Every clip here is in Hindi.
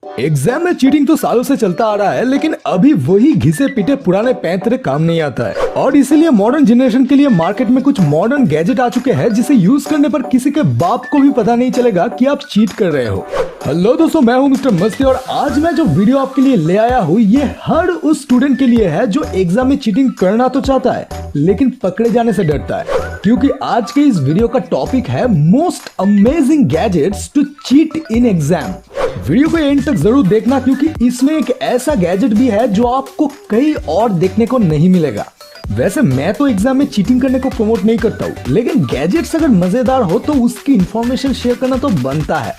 एग्जाम में चीटिंग तो सालों से चलता आ रहा है, लेकिन अभी वही घिसे पिटे पुराने पैंतरे काम नहीं आता है। और इसीलिए मॉडर्न जनरेशन के लिए मार्केट में कुछ मॉडर्न गैजेट आ चुके हैं जिसे यूज करने पर किसी के बाप को भी पता नहीं चलेगा कि आप चीट कर रहे हो। हेलो दोस्तों, मैं हूं मिस्टर मस्ती और आज मैं जो वीडियो आपके लिए ले आया हूं ये हर उस स्टूडेंट के लिए है जो एग्जाम में चीटिंग करना तो चाहता है लेकिन पकड़े जाने से डरता है। क्योंकि आज के इस वीडियो का टॉपिक है most amazing gadgets to cheat in exam. Video को एंड तक जरूर देखना क्योंकि इसमें एक ऐसा गैजेट भी है जो आपको कहीं और देखने को नहीं मिलेगा। वैसे मैं तो एग्जाम में चीटिंग करने को प्रमोट नहीं करता हूँ, लेकिन गैजेट्स अगर मजेदार हो तो उसकी इंफॉर्मेशन शेयर करना तो बनता है।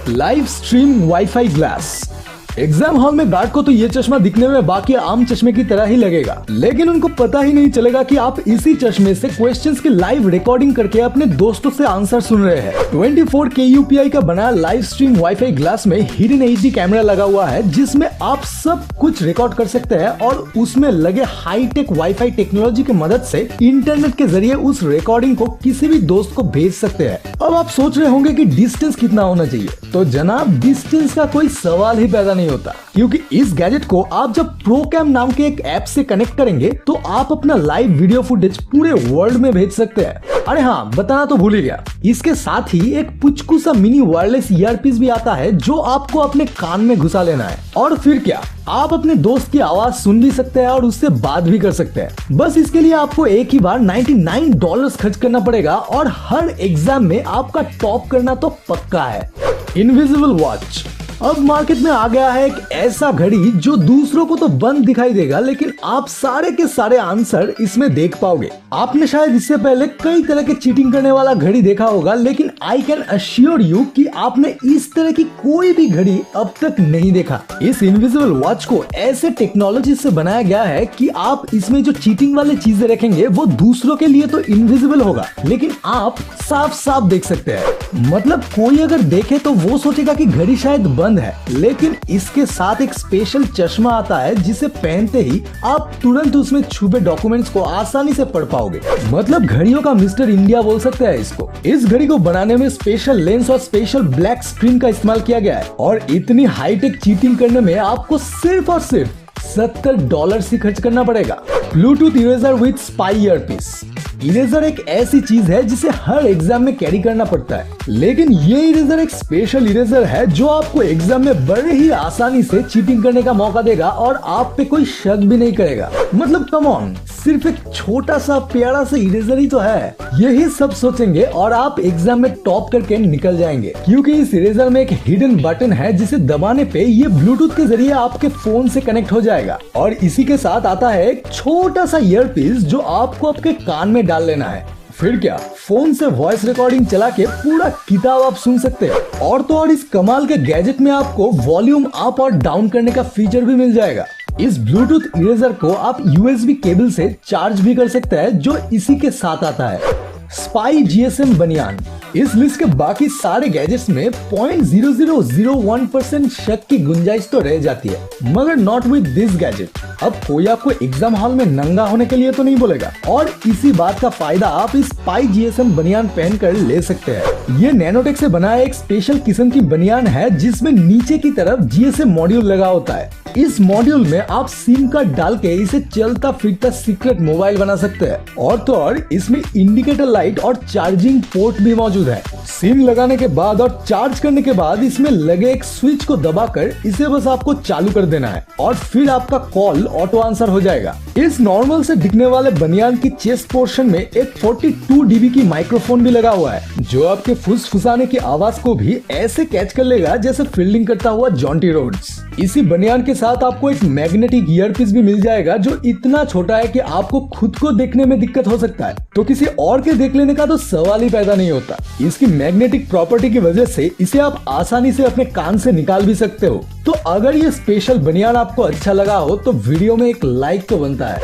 Live stream wifi glass. Exam hall में गार्ड को तो ये चश्मा दिखने में बाकी आम चश्मे की तरह ही लगेगा, लेकिन उनको पता ही नहीं चलेगा कि आप इसी चश्मे से क्वेश्चंस की लाइव रिकॉर्डिंग करके अपने दोस्तों से आंसर सुन रहे हैं। 24K UPI का बना लाइव स्ट्रीम वाईफाई ग्लास में हिडन HD कैमरा लगा हुआ है जिसमें आप सब कुछ रिकॉर्ड कर सकते हैं और उसमें लगे हाईटेक वाईफाई टेक्नोलॉजी की मदद से इंटरनेट के जरिए उस रिकॉर्डिंग को किसी भी दोस्त को भेज सकते हैं। अब आप सोच रहे होंगे कि डिस्टेंस कितना होना चाहिए, तो जनाब डिस्टेंस का कोई सवाल ही पैदा नहीं होता, क्योंकि इस गैजेट को आप जब प्रोकैम नाम के एक ऐप से कनेक्ट करेंगे तो आप अपना लाइव वीडियो फुटेज पूरे वर्ल्ड में भेज सकते हैं। अरे हाँ, बताना तो भूल ही गया, इसके साथ ही एक पुचकू सा मिनी वायरलेस ईयरपीस भी आता है जो आपको अपने कान में घुसा लेना है और फिर क्या, आप अपने दोस्त की आवाज सुन भी सकते हैं और उससे बात भी कर सकते हैं। बस इसके लिए आपको एक ही बार $99 खर्च करना पड़ेगा और हर एग्जाम में आपका टॉप करना तो पक्का है। Invisible watch. अब मार्केट में आ गया है एक ऐसा घड़ी जो दूसरों को तो बंद दिखाई देगा लेकिन आप सारे के सारे आंसर इसमें देख पाओगे। आपने शायद इससे पहले कई तरह के चीटिंग करने वाला घड़ी देखा होगा, लेकिन आई कैन अश्योर यू कि आपने इस तरह की कोई भी घड़ी अब तक नहीं देखा। इस इनविजिबल वॉच को ऐसे टेक्नोलॉजी से बनाया गया है कि आप इसमें जो चीटिंग वाले चीजें रखेंगे वो दूसरों के लिए तो इनविजिबल होगा लेकिन आप साफ साफ देख सकते हैं। मतलब कोई अगर देखे तो वो सोचेगा कि घड़ी शायद बंद है, लेकिन इसके साथ एक स्पेशल चश्मा आता है जिसे पहनते ही आप तुरंत उसमें छुपे डॉक्यूमेंट्स को आसानी से पढ़ पाओगे। मतलब घड़ियों का मिस्टर इंडिया बोल सकते हैं इसको। इस घड़ी को बनाने में स्पेशल लेंस और स्पेशल ब्लैक स्क्रीन का इस्तेमाल किया गया है और इतनी हाईटेक चीटिंग करने में आपको सिर्फ और सिर्फ $70 ही खर्च करना पड़ेगा। Bluetooth eraser with spy earpiece. Eraser एक ऐसी चीज है जिसे हर एग्जाम में कैरी करना पड़ता है, लेकिन ये इरेजर एक स्पेशल इरेजर है जो आपको एग्जाम में बड़े ही आसानी से चीटिंग करने का मौका देगा और आप पे कोई शक भी नहीं करेगा। मतलब कम ऑन, सिर्फ एक छोटा सा प्यारा सा इरेजर ही तो है। यही सब सोचेंगे और आप एग्जाम में टॉप करके निकल जाएंगे, क्योंकि इस इरेजर में एक हिडन बटन है जिसे दबाने पे ये ब्लूटूथ के जरिए आपके फोन से कनेक्ट हो जाएगा और इसी के साथ आता है एक छोटा सा ईयरपीस जो आपको आपके कान में डाल लेना है। फिर क्या, फोन से वॉइस रिकॉर्डिंग चला के पूरा किताब आप सुन सकते हैं। और तो और इस कमाल के गैजेट में आपको वॉल्यूम अप और डाउन करने का फीचर भी मिल जाएगा। इस ब्लूटूथ इरेजर को आप USB केबल से चार्ज भी कर सकते हैं जो इसी के साथ आता है। स्पाई GSM बनियान। इस लिस्ट के बाकी सारे गैजेट्स में 0.0001% शक की गुंजाइश तो रह जाती है, मगर नॉट विद दिस गैजेट। अब कोई आपको एग्जाम हॉल में नंगा होने के लिए तो नहीं बोलेगा और इसी बात का फायदा आप इस स्पाई GSM बनियान पहनकर ले सकते हैं। ये नैनोटेक से बना एक स्पेशल किस्म की बनियान है जिसमें नीचे की तरफ GSM मॉड्यूल लगा होता है। इस मॉड्यूल में आप सिम कार्ड डाल के इसे चलता फिरता सीक्रेट मोबाइल बना सकते हैं और तो और इसमें इंडिकेटर लाइट और चार्जिंग पोर्ट भी मौजूद है। सिम लगाने के बाद और चार्ज करने के बाद इसमें लगे एक स्विच को दबाकर इसे बस आपको चालू कर देना है और फिर आपका कॉल ऑटो आंसर हो जाएगा। इस नॉर्मल से दिखने वाले बनियान की चेस्ट पोर्शन में एक 42 dB की माइक्रोफोन भी लगा हुआ है जो आपके फुसफुसाने की आवाज को भी ऐसे कैच कर लेगा जैसे फील्डिंग करता हुआ जॉन्टी रोड्स। इसी बनियान के साथ आपको एक मैग्नेटिक ईयरपीस भी मिल जाएगा जो इतना छोटा है कि आपको खुद को देखने में दिक्कत हो सकता है, तो किसी और के देख लेने का तो सवाल ही पैदा नहीं होता। इसकी मैग्नेटिक प्रॉपर्टी की वजह से इसे आप आसानी से अपने कान से निकाल भी सकते हो। तो अगर ये स्पेशल बनियान आपको अच्छा लगा हो तो वीडियो में एक लाइक तो बनता है।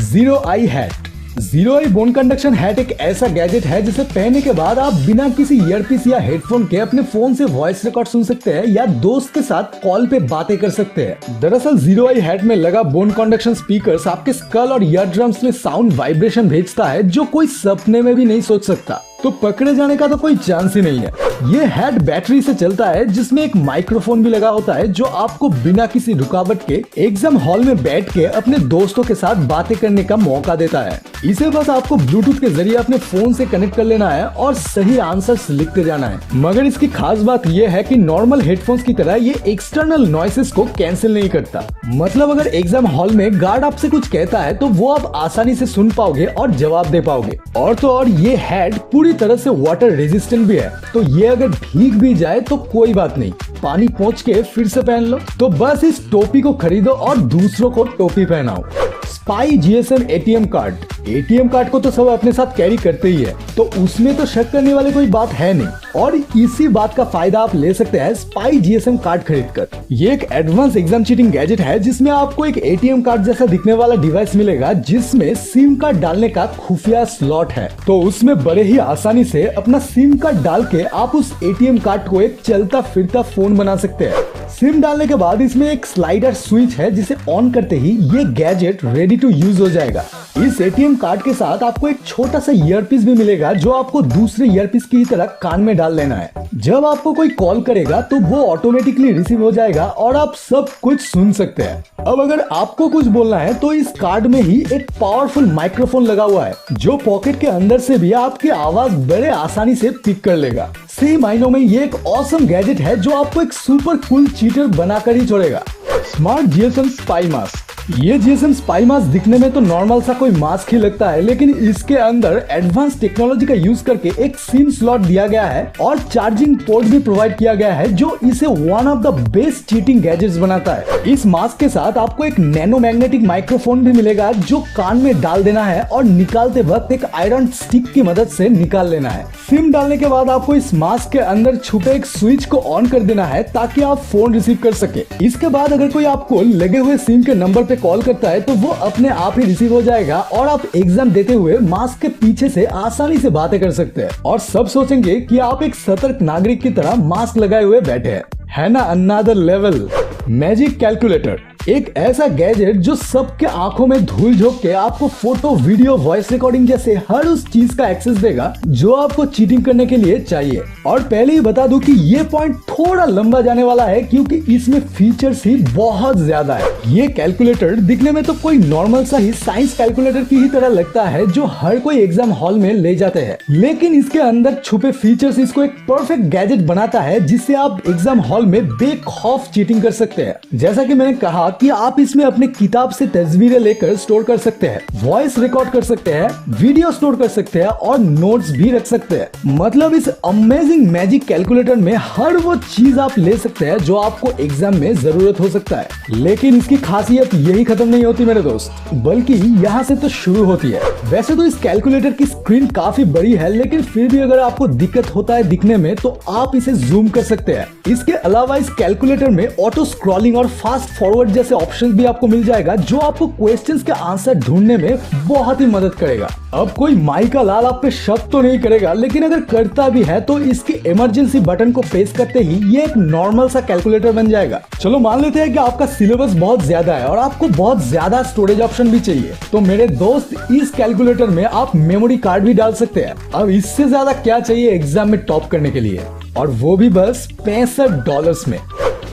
जीरो आई हैट। जीरो आई बोन कंडक्शन हैट एक ऐसा गैजेट है जिसे पहनने के बाद आप बिना किसी ईयरपीस या हेडफोन के अपने फोन से वॉइस रिकॉर्ड सुन सकते हैं या दोस्त के साथ कॉल पे बातें कर सकते हैं। दरअसल जीरो आई हैट में लगा बोन कंडक्शन स्पीकर्स आपके स्कल और ईयर ड्रम्स में साउंड वाइब्रेशन भेजता है जो कोई सपने में भी नहीं सोच सकता। तो पकड़े जाने का तो कोई चांस ही नहीं है। ये हेड बैटरी से चलता है जिसमें एक माइक्रोफोन भी लगा होता है जो आपको बिना किसी रुकावट के एग्जाम हॉल में बैठ के अपने दोस्तों के साथ बातें करने का मौका देता है। इसे बस आपको ब्लूटूथ के जरिए अपने फोन से कनेक्ट कर लेना है और सही आंसर्स लिखते जाना है। मगर इसकी खास बात यह है कि नॉर्मल हेडफोन्स की तरह ये एक्सटर्नल नॉइसेस को कैंसिल नहीं करता। मतलब अगर एग्जाम हॉल में गार्ड आपसे कुछ कहता है तो वो आप आसानी से सुन पाओगे और जवाब दे पाओगे। और तो और ये हेड पूरी तरह से वाटर रेजिस्टेंट भी है, तो ये अगर भीग भी जाए तो कोई बात नहीं, पानी पहुंच के फिर से पहन लो। तो बस इस टोपी को खरीदो और दूसरों को टोपी पहनाओ। Spy GSM ATM card. ATM card को तो सब अपने साथ कैरी करते ही है, तो उसमें तो शक करने वाली कोई बात है नहीं। और इसी बात का फायदा आप ले सकते हैं स्पाई जीएसएम कार्ड खरीदकर। ये एक एडवांस एग्जाम चीटिंग गैजेट है जिसमें आपको एक एटीएम कार्ड जैसा दिखने वाला डिवाइस मिलेगा जिसमें सिम कार्ड डालने का खुफिया स्लॉट है। तो उसमें बड़े ही आसानी से अपना सिम कार्ड डाल के आप उस एटीएम कार्ड को एक चलता फिरता फोन बना सकते हैं। सिम डालने के बाद इसमें एक स्लाइडर स्विच है जिसे ऑन करते ही ये गैजेट रेडी टू यूज हो जाएगा। इस एटीएम कार्ड के साथ आपको एक छोटा सा ईयरपीस भी मिलेगा जो आपको दूसरे ईयरपीस की तरह कान में डाल लेना है। जब आपको कोई कॉल करेगा तो वो ऑटोमेटिकली रिसीव हो जाएगा और आप सब कुछ सुन सकते हैं। अब अगर आपको कुछ बोलना है तो इस कार्ड में ही एक पावरफुल माइक्रोफोन लगा हुआ है जो पॉकेट के अंदर से भी आपकी आवाज बड़े आसानी से पिक कर लेगा। सही मायनों में ये एक ऑसम गैजेट है जो आपको एक सुपर कूल चीटर बनाकर ही छोड़ेगा। Smart GSM spy mask. ये जीएसएम स्पाई मास्क दिखने में तो नॉर्मल सा कोई मास्क ही लगता है, लेकिन इसके अंदर एडवांस टेक्नोलॉजी का यूज करके एक सिम स्लॉट दिया गया है और चार्जिंग पोर्ट भी प्रोवाइड किया गया है जो इसे one of the best cheating gadgets बनाता है। इस मास्क के साथ आपको एक नैनो मैग्नेटिक माइक्रोफोन भी मिलेगा जो कान में डाल देना है और निकालते वक्त एक आयरन स्टिक की मदद से निकाल लेना है। सिम डालने के बाद आपको इस मास्क के अंदर छुपे एक स्विच को ऑन कर देना है ताकि आप फोन रिसीव कर सके। इसके बाद अगर कोई आपको लगे हुए सिम के नंबर पे कॉल करता है तो वो अपने आप ही रिसीव हो जाएगा और आप एग्जाम देते हुए मास्क के पीछे से आसानी से बातें कर सकते हैं और सब सोचेंगे कि आप एक सतर्क नागरिक की तरह मास्क लगाए हुए बैठे हैं। है ना अनदर लेवल। Magic calculator. एक ऐसा गैजेट जो सबके आंखों में धूल झोंक के आपको फोटो, वीडियो, वॉइस रिकॉर्डिंग जैसे हर उस चीज का एक्सेस देगा जो आपको चीटिंग करने के लिए चाहिए। और पहले ही बता दूं कि ये पॉइंट थोड़ा लंबा जाने वाला है क्योंकि इसमें फीचर्स ही बहुत ज्यादा है। ये कैलकुलेटर दिखने में तो कोई नॉर्मल सा ही साइंस कैलकुलेटर की ही तरह लगता है जो हर कोई एग्जाम हॉल में ले जाते हैं, लेकिन इसके अंदर छुपे फीचर्स इसको एक परफेक्ट गैजेट बनाता है जिससे आप एग्जाम हॉल में बेखौफ चीटिंग कर सकते हैं। जैसा कि मैंने कहा कि आप इसमें अपने किताब से तस्वीरें लेकर स्टोर कर सकते हैं, वॉइस रिकॉर्ड कर सकते हैं, वीडियो स्टोर कर सकते हैं और नोट्स भी रख सकते हैं। मतलब इस अमेजिंग मैजिक कैलकुलेटर में हर वो चीज आप ले सकते हैं जो आपको एग्जाम में जरूरत हो सकता है। लेकिन इसकी खासियत यही खत्म नहीं होती मेरे दोस्त, बल्कि यहाँ से तो शुरू होती है। वैसे तो इस कैलकुलेटर की स्क्रीन काफी बड़ी है, लेकिन फिर भी अगर आपको दिक्कत होता है दिखने में तो आप इसे जूम कर सकते हैं। इसके अलावा इस कैलकुलेटर में ऑटो स्क्रॉलिंग और फास्ट फॉरवर्ड जैसे ऑप्शंस भी आपको मिल जाएगा जो आपको क्वेश्चंस के आंसर ढूंढने में बहुत ही मदद करेगा। अब कोई माई का लाल आप पे शक तो नहीं करेगा, लेकिन अगर करता भी है तो इसके इमरजेंसी बटन को प्रेस करते ही ये एक नॉर्मल सा कैलकुलेटर बन जाएगा। चलो मान लेते हैं कि आपका सिलेबस बहुत ज्यादा है और आपको बहुत ज्यादा स्टोरेज ऑप्शन भी चाहिए, तो मेरे दोस्त इस कैलकुलेटर में आप मेमोरी कार्ड भी डाल सकते हैं। अब इससे ज्यादा क्या चाहिए एग्जाम में टॉप करने के लिए, और वो भी बस $65 में।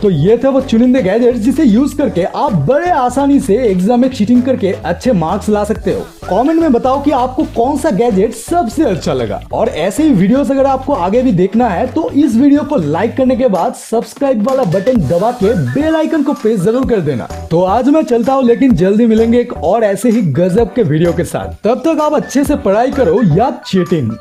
तो ये थे वो चुनिंदे गैजेट्स जिसे यूज करके आप बड़े आसानी से एग्जाम में चीटिंग करके अच्छे मार्क्स ला सकते हो। कमेंट में बताओ कि आपको कौन सा गैजेट सबसे अच्छा लगा, और ऐसे ही वीडियोस अगर आपको आगे भी देखना है तो इस वीडियो को लाइक करने के बाद सब्सक्राइब वाला बटन दबा के बेल आइकन को प्रेस जरूर कर देना। तो आज मैं चलता हूँ, लेकिन जल्दी मिलेंगे एक और ऐसे ही गजब के वीडियो के साथ। तब तक आप अच्छे से पढ़ाई करो या चीटिंग।